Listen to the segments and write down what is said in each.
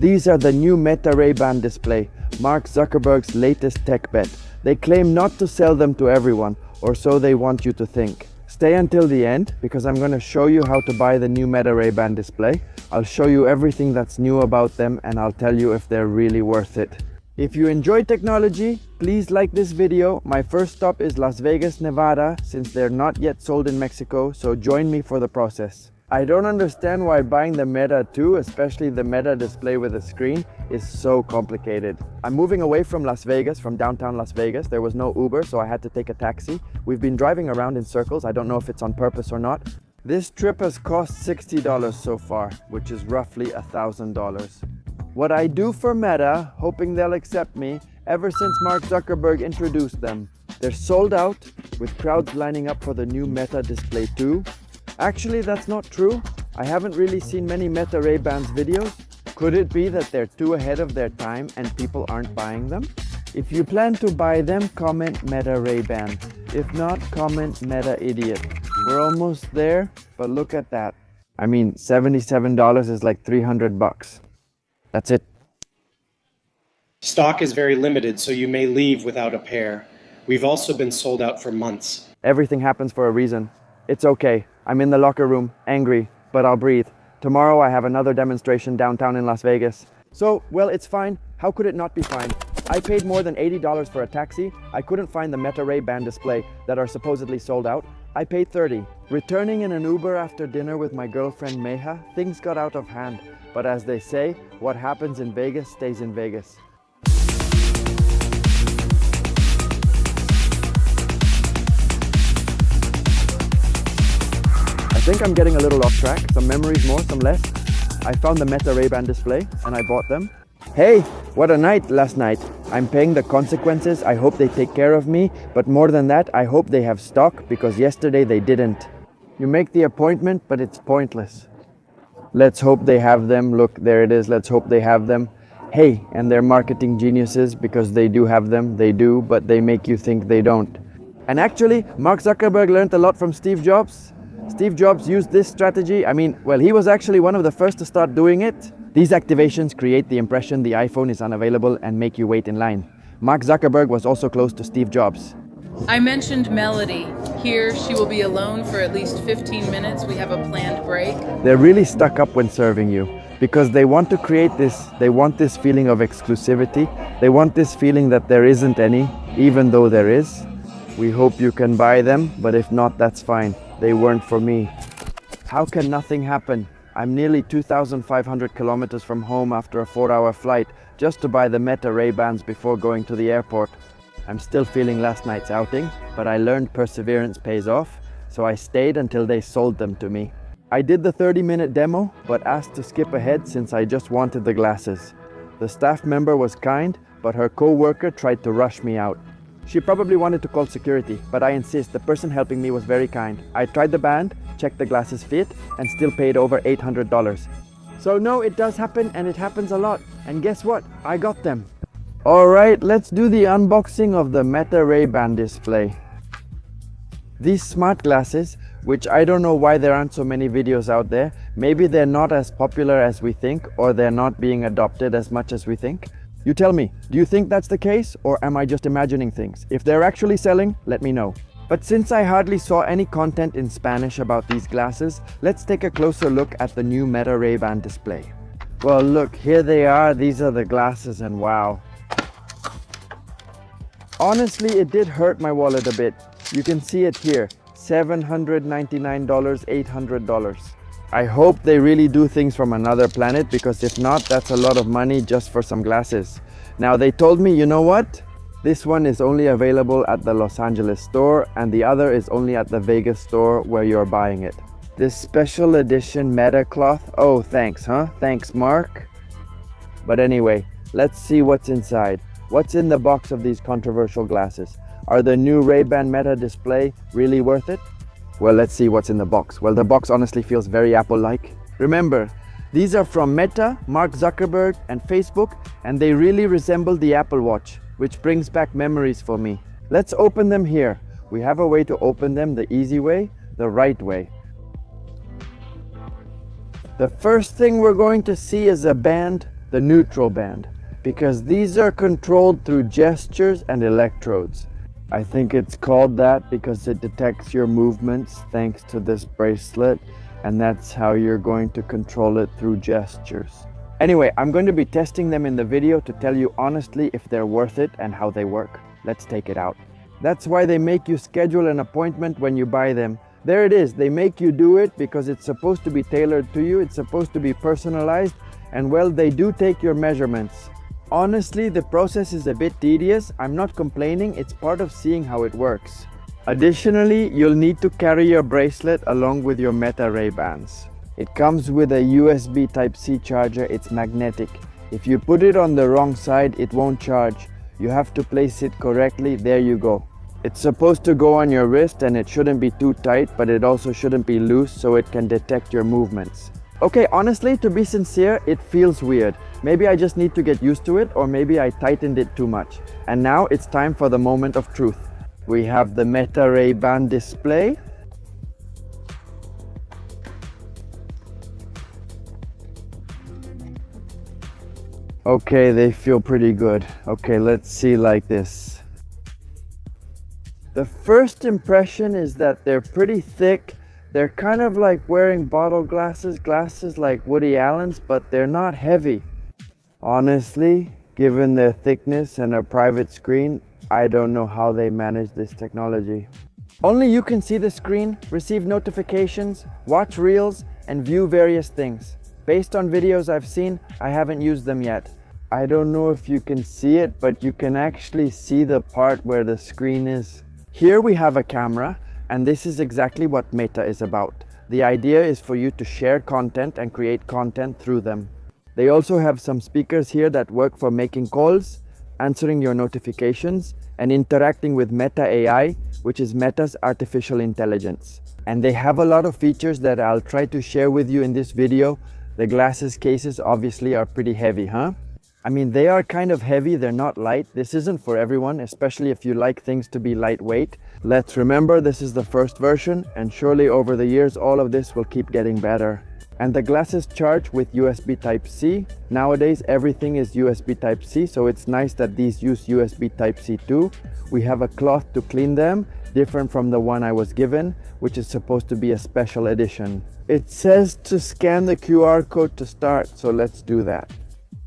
These are the new Meta Ray-Ban display, Mark Zuckerberg's latest tech bet. They claim not to sell them to everyone, or so they want you to think. Stay until the end, because I'm going to show you how to buy the new Meta Ray-Ban display. I'll show you everything that's new about them, and I'll tell you if they're really worth it. If you enjoy technology, please like this video. My first stop is Las Vegas, Nevada, since they're not yet sold in Mexico, so join me for the process. I don't understand why buying the Meta 2, especially the Meta display with a screen, is so complicated. I'm moving away from Las Vegas, from downtown Las Vegas. There was no Uber, so I had to take a taxi. We've been driving around in circles. I don't know if it's on purpose or not. This trip has cost $60 so far, which is roughly $1,000. What I do for Meta, hoping they'll accept me, ever since Mark Zuckerberg introduced them. They're sold out, with crowds lining up for the new Meta Display 2. Actually, that's not true. I haven't really seen many Meta Ray-Bans videos. Could it be that they're too ahead of their time and people aren't buying them? If you plan to buy them, comment Meta Ray-Ban. If not, comment Meta Idiot. We're almost there, but look at that. I mean, $77 is like 300 bucks. That's it. Stock is very limited, so you may leave without a pair. We've also been sold out for months. Everything happens for a reason. It's okay. I'm in the locker room, angry, but I'll breathe. Tomorrow I have another demonstration downtown in Las Vegas. So, well, it's fine. How could it not be fine? I paid more than $80 for a taxi. I couldn't find the Meta Ray-Ban display that are supposedly sold out. I paid $30. Returning in an Uber after dinner with my girlfriend Meha, things got out of hand. But as they say, what happens in Vegas stays in Vegas. I think I'm getting a little off track. Some memories more, some less. I found the Meta Ray-Ban display and I bought them. Hey, what a night last night. I'm paying the consequences. I hope they take care of me. But more than that, I hope they have stock, because yesterday they didn't. You make the appointment, but it's pointless. Let's hope they have them. Look, there it is. Let's hope they have them. Hey, and they're marketing geniuses, because they do have them. They do, but they make you think they don't. And actually, Mark Zuckerberg learned a lot from Steve Jobs. Steve Jobs used this strategy. I mean, well, he was actually one of the first to start doing it. These activations create the impression the iPhone is unavailable and make you wait in line. Mark Zuckerberg was also close to Steve Jobs. I mentioned Melody. Here, she will be alone for at least 15 minutes. We have a planned break. They're really stuck up when serving you, because they want to create this, they want this feeling of exclusivity. They want this feeling that there isn't any, even though there is. We hope you can buy them, but if not, that's fine. They weren't for me. How can nothing happen? I'm nearly 2,500 kilometers from home after a 4-hour flight just to buy the Meta Ray-Bans before going to the airport. I'm still feeling last night's outing, but I learned perseverance pays off, so I stayed until they sold them to me. I did the 30-minute demo, but asked to skip ahead since I just wanted the glasses. The staff member was kind, but her co-worker tried to rush me out. She probably wanted to call security, but I insist. The person helping me was very kind. I tried the band, checked the glasses fit, and still paid over $800. So no, it does happen, and it happens a lot. And guess what? I got them. Alright, let's do the unboxing of the Meta Ray-Ban display. These smart glasses, which I don't know why there aren't so many videos out there. Maybe they're not as popular as we think, or they're not being adopted as much as we think. You tell me, do you think that's the case, or am I just imagining things? If they're actually selling, let me know. But since I hardly saw any content in Spanish about these glasses, let's take a closer look at the new Meta Ray-Ban display. Well, look, here they are. These are the glasses, and wow. Honestly, it did hurt my wallet a bit. You can see it here, $799, $800. I hope they really do things from another planet, because if not, that's a lot of money just for some glasses. Now, they told me, you know what? This one is only available at the Los Angeles store, and the other is only at the Vegas store where you're buying it. This special edition Meta cloth. Oh, thanks, huh? Thanks, Mark. But anyway, let's see what's inside. What's in the box of these controversial glasses? Are the new Ray-Ban Meta display really worth it? Well, let's see what's in the box. Well, the box honestly feels very Apple-like. Remember, these are from Meta, Mark Zuckerberg, and Facebook, and they really resemble the Apple Watch, which brings back memories for me. Let's open them here. We have a way to open them the easy way, the right way. The first thing we're going to see is a band the neutral band, because these are controlled through gestures and electrodes. I think it's called that because it detects your movements thanks to this bracelet, and that's how you're going to control it, through gestures. Anyway, I'm going to be testing them in the video to tell you honestly if they're worth it and how they work. Let's take it out. That's why they make you schedule an appointment when you buy them. There it is, they make you do it because it's supposed to be tailored to you, it's supposed to be personalized, and well, they do take your measurements. Honestly, the process is a bit tedious. I'm not complaining, it's part of seeing how it works. Additionally, you'll need to carry your bracelet along with your Meta Ray-Bans. It comes with a USB Type-C charger, it's magnetic. If you put it on the wrong side, it won't charge. You have to place it correctly, there you go. It's supposed to go on your wrist and it shouldn't be too tight, but it also shouldn't be loose so it can detect your movements. Okay, honestly, to be sincere, it feels weird. Maybe I just need to get used to it, or maybe I tightened it too much. And now it's time for the moment of truth. We have the Meta Ray-Ban display. Okay, they feel pretty good. Okay, let's see like this. The first impression is that they're pretty thick. They're kind of like wearing bottle glasses like Woody Allen's, but they're not heavy. Honestly, given their thickness and a private screen, I don't know how they manage this technology. Only you can see the screen, receive notifications, watch reels, and view various things. Based on videos I've seen, I haven't used them yet. I don't know if you can see it, but you can actually see the part where the screen is. Here we have a camera, and this is exactly what Meta is about. The idea is for you to share content and create content through them. They also have some speakers here that work for making calls, answering your notifications, and interacting with Meta AI, which is Meta's artificial intelligence. And they have a lot of features that I'll try to share with you in this video. The glasses cases obviously are pretty heavy, huh? I mean, they are kind of heavy, they're not light. This isn't for everyone, especially if you like things to be lightweight. Let's remember this is the first version, and surely over the years all of this will keep getting better. And the glasses charge with USB Type-C. Nowadays everything is USB Type-C, so it's nice that these use USB Type-C too. We have a cloth to clean them, different from the one I was given, which is supposed to be a special edition. It says to scan the QR code to start, so let's do that.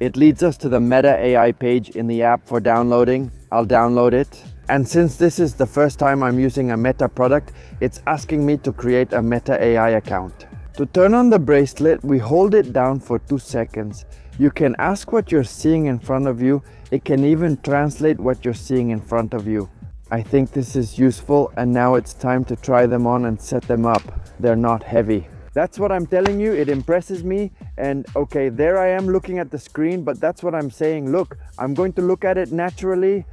It leads us to the Meta AI page in the app for downloading. I'll download it. And since this is the first time I'm using a Meta product, it's asking me to create a Meta AI account. To turn on the bracelet, we hold it down for 2 seconds. You can ask what you're seeing in front of you. It can even translate what you're seeing in front of you. I think this is useful, and now it's time to try them on and set them up. They're not heavy. That's what I'm telling you, it impresses me. And okay, there I am looking at the screen, but that's what I'm saying. Look, I'm going to look at it naturally.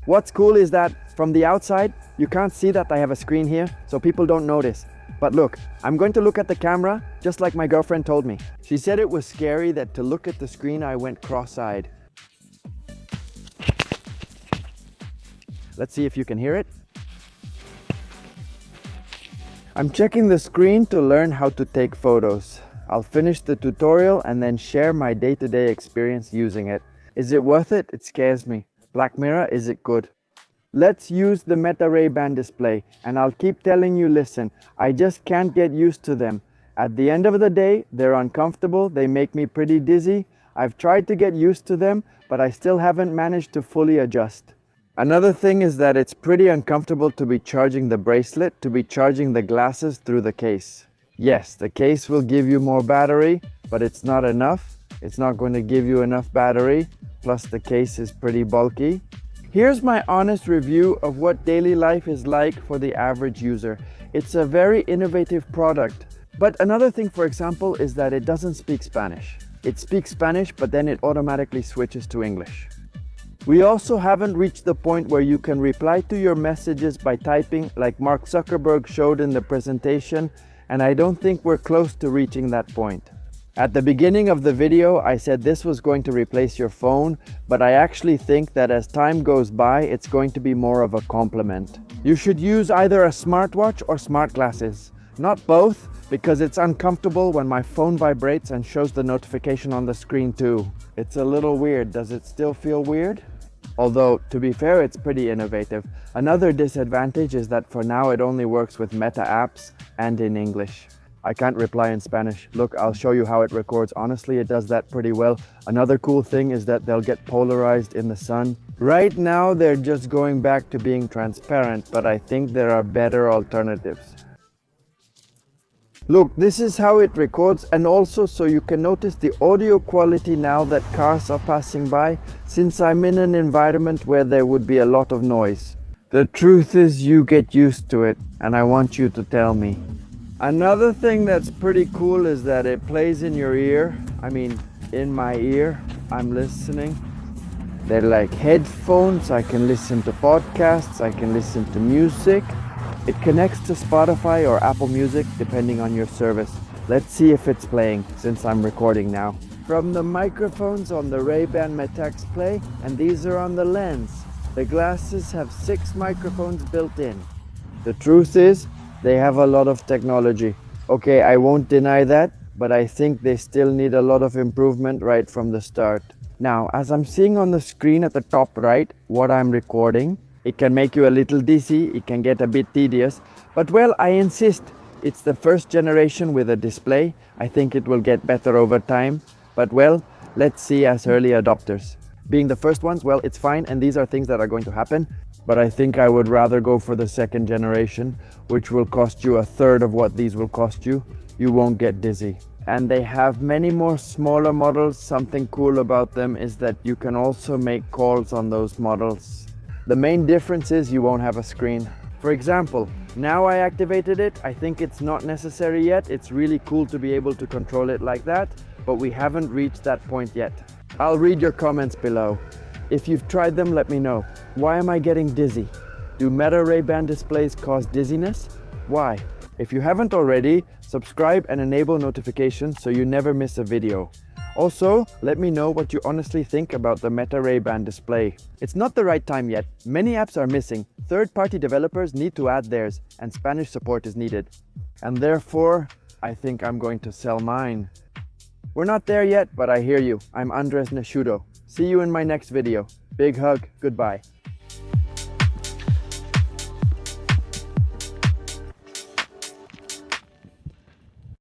What's cool is that from the outside, you can't see that I have a screen here, so people don't notice. But look, I'm going to look at the camera, just like my girlfriend told me. She said it was scary that to look at the screen, I went cross-eyed. Let's see if you can hear it. I'm checking the screen to learn how to take photos. I'll finish the tutorial and then share my day-to-day experience using it. Is it worth it? It scares me. Black Mirror, is it good? Let's use the Meta Ray-Ban display, and I'll keep telling you, listen, I just can't get used to them. At the end of the day, they're uncomfortable, they make me pretty dizzy. I've tried to get used to them, but I still haven't managed to fully adjust. Another thing is that it's pretty uncomfortable to be charging the bracelet, to be charging the glasses through the case. Yes, the case will give you more battery, but it's not enough. It's not going to give you enough battery, plus the case is pretty bulky. Here's my honest review of what daily life is like for the average user. It's a very innovative product. But another thing, for example, is that it doesn't speak Spanish. It speaks Spanish, but then it automatically switches to English. We also haven't reached the point where you can reply to your messages by typing like Mark Zuckerberg showed in the presentation, and I don't think we're close to reaching that point. At the beginning of the video, I said this was going to replace your phone, but I actually think that as time goes by, it's going to be more of a complement. You should use either a smartwatch or smart glasses. Not both, because it's uncomfortable when my phone vibrates and shows the notification on the screen too. It's a little weird. Does it still feel weird? Although, to be fair, it's pretty innovative. Another disadvantage is that for now it only works with Meta apps and in English. I can't reply in Spanish. Look, I'll show you how it records. Honestly, it does that pretty well. Another cool thing is that they'll get polarized in the sun. Right now, they're just going back to being transparent, but I think there are better alternatives. Look, this is how it records, and also so you can notice the audio quality now that cars are passing by, since I'm in an environment where there would be a lot of noise. The truth is you get used to it, and I want you to tell me. Another thing that's pretty cool is that it plays in your ear. I mean, in my ear, I'm listening. They're like headphones. I can listen to podcasts, I can listen to music. It connects to Spotify or Apple Music depending on your service. Let's see if it's playing since I'm recording now. From the microphones on the Ray-Ban Metax Play, and these are on the lens. The glasses have 6 microphones built in. The truth is, they have a lot of technology. Okay, I won't deny that, but I think they still need a lot of improvement right from the start. Now, as I'm seeing on the screen at the top right, what I'm recording, it can make you a little dizzy, it can get a bit tedious, but well, I insist, it's the first generation with a display. I think it will get better over time, but well, let's see as early adopters. Being the first ones, well, it's fine, and these are things that are going to happen, but I think I would rather go for the second generation, which will cost you a third of what these will cost you. You won't get dizzy. And they have many more smaller models. Something cool about them is that you can also make calls on those models. The main difference is you won't have a screen. For example, now I activated it. I think it's not necessary yet. It's really cool to be able to control it like that, but we haven't reached that point yet. I'll read your comments below. If you've tried them, let me know. Why am I getting dizzy? Do Meta Ray-Ban displays cause dizziness? Why? If you haven't already, subscribe and enable notifications so you never miss a video. Also, let me know what you honestly think about the Meta Ray-Ban display. It's not the right time yet. Many apps are missing. Third-party developers need to add theirs, and Spanish support is needed. And therefore, I think I'm going to sell mine. We're not there yet, but I hear you. I'm Andres Nasciuto. See you in my next video. Big hug. Goodbye.